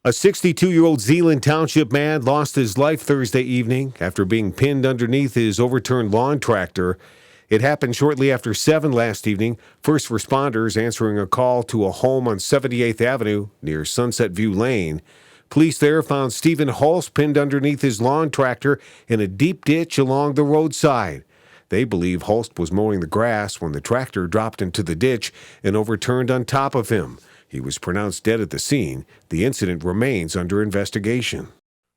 A 62-year-old Zeeland Township man lost his life Thursday evening after being pinned underneath his overturned lawn tractor. It happened shortly after 7 last evening. First responders answering a call to a home on 78th Avenue near Sunset View Lane. Police there found Stephen Hulse pinned underneath his lawn tractor in a deep ditch along the roadside. They believe Hulse was mowing the grass when the tractor dropped into the ditch and overturned on top of him. He was pronounced dead at the scene. The incident remains under investigation.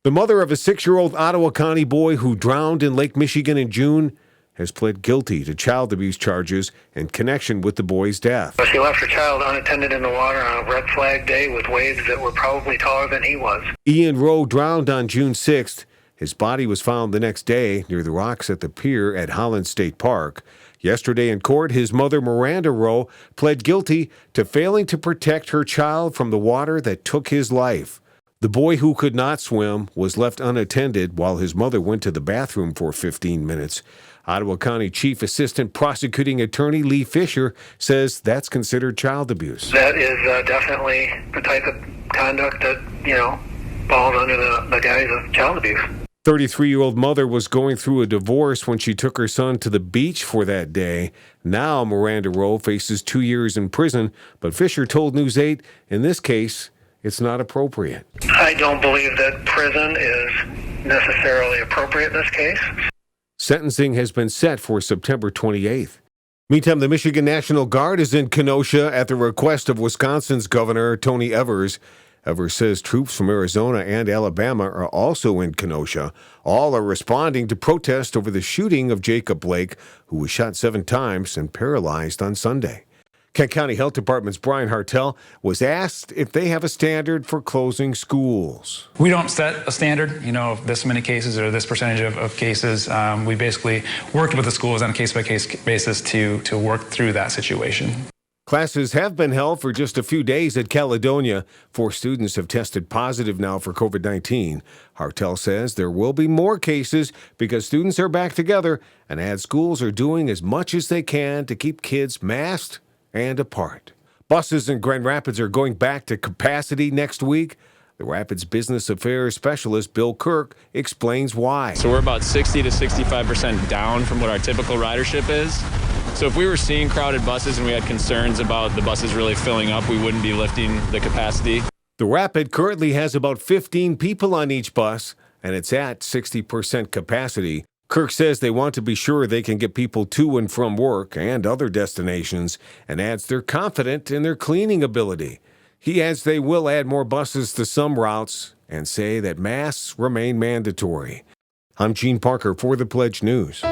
The mother of a 6-year-old Ottawa County boy who drowned in Lake Michigan in June has pled guilty to child abuse charges in connection with the boy's death. She left her child unattended in the water on a red flag day with waves that were probably taller than he was. Ian Rowe drowned on June 6th. His body was found the next day near the rocks at the pier at Holland State Park. Yesterday in court, his mother, Miranda Rowe, pled guilty to failing to protect her child from the water that took his life. The boy, who could not swim, was left unattended while his mother went to the bathroom for 15 minutes. Ottawa County Chief Assistant Prosecuting Attorney Lee Fisher says that's considered child abuse. That is definitely the type of conduct that, falls under the guise of child abuse. 33-year-old mother was going through a divorce when she took her son to the beach for that day. Now Miranda Rowe faces 2 years in prison, but Fisher told News 8, in this case, it's not appropriate. I don't believe that prison is necessarily appropriate in this case. Sentencing has been set for September 28th. Meantime, the Michigan National Guard is in Kenosha at the request of Wisconsin's Governor Tony Evers. Evers says troops from Arizona and Alabama are also in Kenosha. All are responding to protest over the shooting of Jacob Blake, who was shot 7 times and paralyzed on Sunday. Kent County Health Department's Brian Hartel was asked if they have a standard for closing schools. We don't set a standard, of this many cases or this percentage of cases. We basically worked with the schools on a case-by-case basis to work through that situation. Classes have been held for just a few days at Caledonia. 4 students have tested positive now for COVID-19. Hartel says there will be more cases because students are back together and adds schools are doing as much as they can to keep kids masked and apart. Buses in Grand Rapids are going back to capacity next week. The Rapids Business Affairs Specialist Bill Kirk explains why. So we're about 60 to 65% down from what our typical ridership is. So if we were seeing crowded buses and we had concerns about the buses really filling up, we wouldn't be lifting the capacity. The Rapid currently has about 15 people on each bus, and it's at 60% capacity. Kirk says they want to be sure they can get people to and from work and other destinations, and adds they're confident in their cleaning ability. He adds they will add more buses to some routes and say that masks remain mandatory. I'm Gene Parker for the Pledge News.